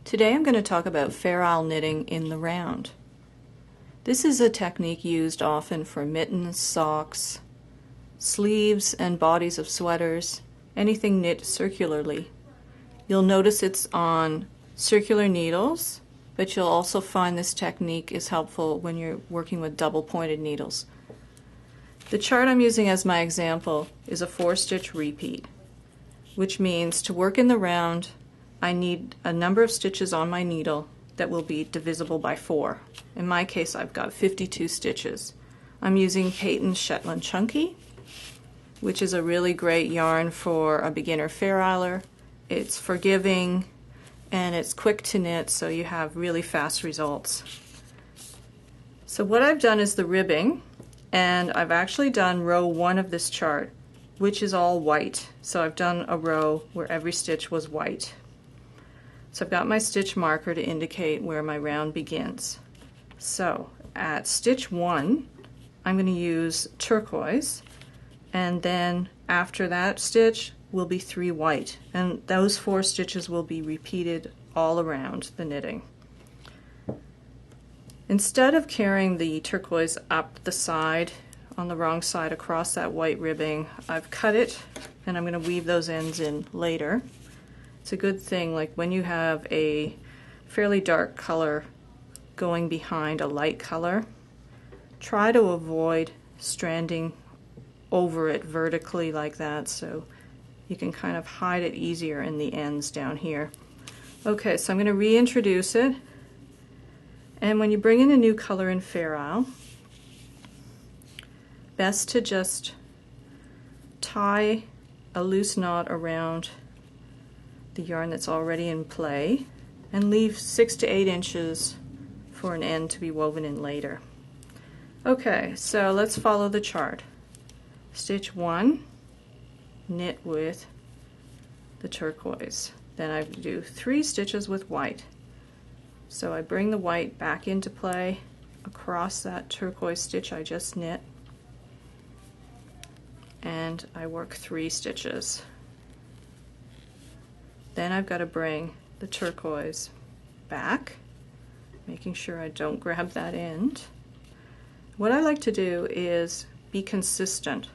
Today I'm going to talk about Fair Isle knitting in the round. This is a technique used often for mittens, socks, sleeves and bodies of sweaters, anything knit circularly. You'll notice it's on circular needles, but you'll also find this technique is helpful when you're working with double-pointed needles. The chart I'm using as my example is a 4-stitch repeat, which means to work in the round I need a number of stitches on my needle that will be divisible by 4. In my case, I've got 52 stitches. I'm using Peyton Shetland Chunky, which is a really great yarn for a beginner Fair Isler. It's forgiving and it's quick to knit, so you have really fast results. So what I've done is the ribbing, and I've actually done row 1 of this chart, which is all white. So I've done a row where every stitch was white. So I've got my stitch marker to indicate where my round begins. So at stitch 1, I'm going to use turquoise, and then after that stitch will be 3 white, and those 4 stitches will be repeated all around the knitting. Instead of carrying the turquoise up the side, on the wrong side across that white ribbing, I've cut it, and I'm going to weave those ends in later. It's a good thing, like when you have a fairly dark color going behind a light color, try to avoid stranding over it vertically like that, so you can kind of hide it easier in the ends down here. Okay, so I'm going to reintroduce it, and when you bring in a new color in Fair Isle, best to just tie a loose knot around the yarn that's already in play and leave 6 to 8 inches for an end to be woven in later. Okay, so let's follow the chart. Stitch 1, knit with the turquoise. Then I do 3 stitches with white. So I bring the white back into play across that turquoise stitch I just knit, and I work 3 stitches. Then I've got to bring the turquoise back, making sure I don't grab that end. What I like to do is be consistent.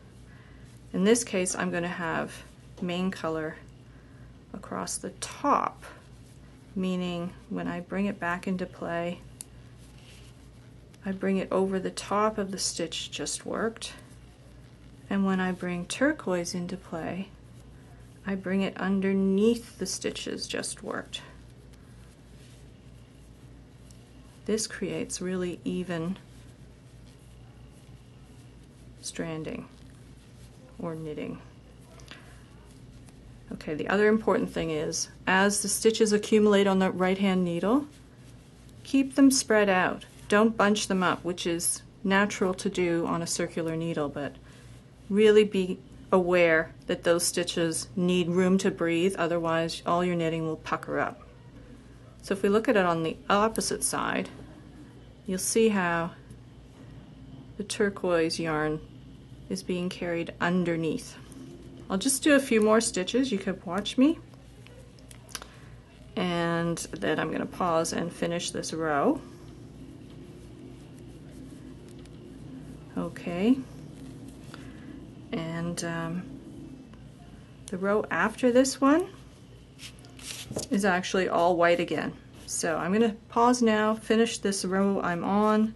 In this case, I'm going to have main color across the top, meaning when I bring it back into play, I bring it over the top of the stitch just worked, and when I bring turquoise into play, I bring it underneath the stitches just worked. This creates really even stranding or knitting. Okay, the other important thing is, as the stitches accumulate on the right hand needle, keep them spread out. Don't bunch them up, which is natural to do on a circular needle, but really be aware that those stitches need room to breathe, otherwise all your knitting will pucker up. So if we look at it on the opposite side, you'll see how the turquoise yarn is being carried underneath. I'll just do a few more stitches, you can watch me, and then I'm going to pause and finish this row. Okay. And the row after this one is actually all white again. So I'm going to pause now, finish this row I'm on,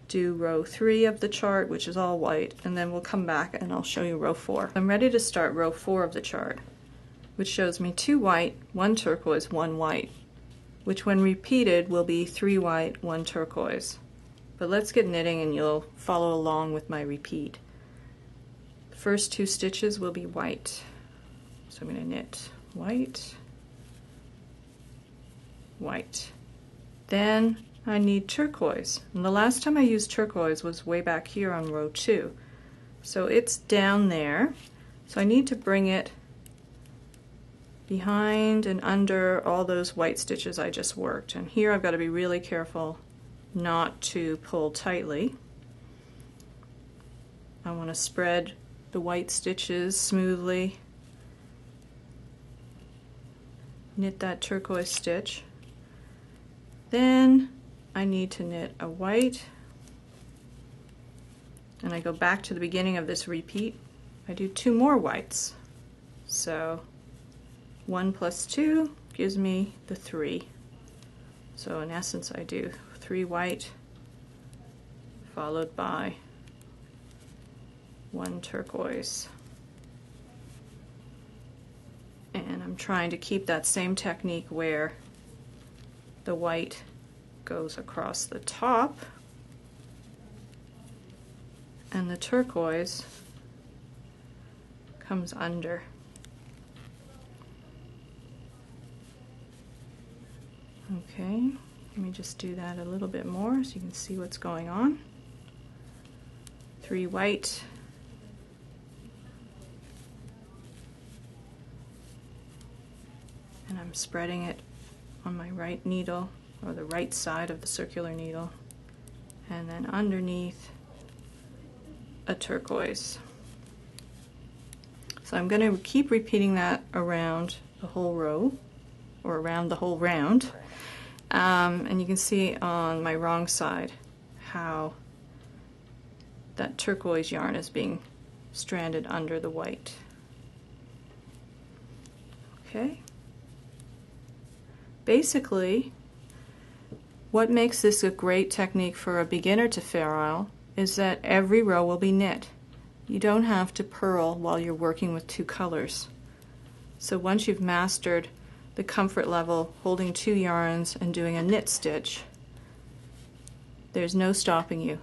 do row 3 of the chart, which is all white, and then we'll come back and I'll show you row 4. I'm ready to start row 4 of the chart, which shows me 2 white, 1 turquoise, 1 white, which when repeated will be 3 white, 1 turquoise. But let's get knitting and you'll follow along with my repeat. First 2 stitches will be white. So I'm going to knit white, white. Then I need turquoise. And the last time I used turquoise was way back here on row 2. So it's down there. So I need to bring it behind and under all those white stitches I just worked. And here I've got to be really careful not to pull tightly. I want to spread the white stitches smoothly, knit that turquoise stitch, Then I need to knit a white, and I go back to the beginning of this repeat. I do 2 more whites. So 1 plus 2 gives me the 3. So in essence I do 3 white followed by 1 turquoise. And I'm trying to keep that same technique where the white goes across the top and the turquoise comes under. Okay, let me just do that a little bit more so you can see what's going on. 3 white, and I'm spreading it on my right needle, or the right side of the circular needle, and then underneath a turquoise. So I'm going to keep repeating that around the whole row, or around the whole round, and you can see on my wrong side how that turquoise yarn is being stranded under the white. Okay. Basically, what makes this a great technique for a beginner to Fair Isle is that every row will be knit. You don't have to purl while you're working with 2 colors. So once you've mastered the comfort level holding 2 yarns and doing a knit stitch, there's no stopping you.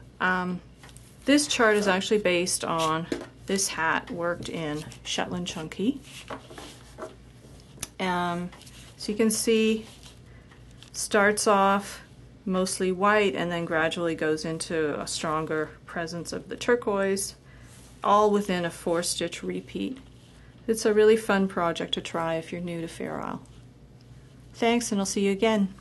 This chart is actually based on this hat worked in Shetland Chunky. So you can see starts off mostly white and then gradually goes into a stronger presence of the turquoise, all within a 4-stitch repeat. It's a really fun project to try if you're new to Fair Isle. Thanks, and I'll see you again.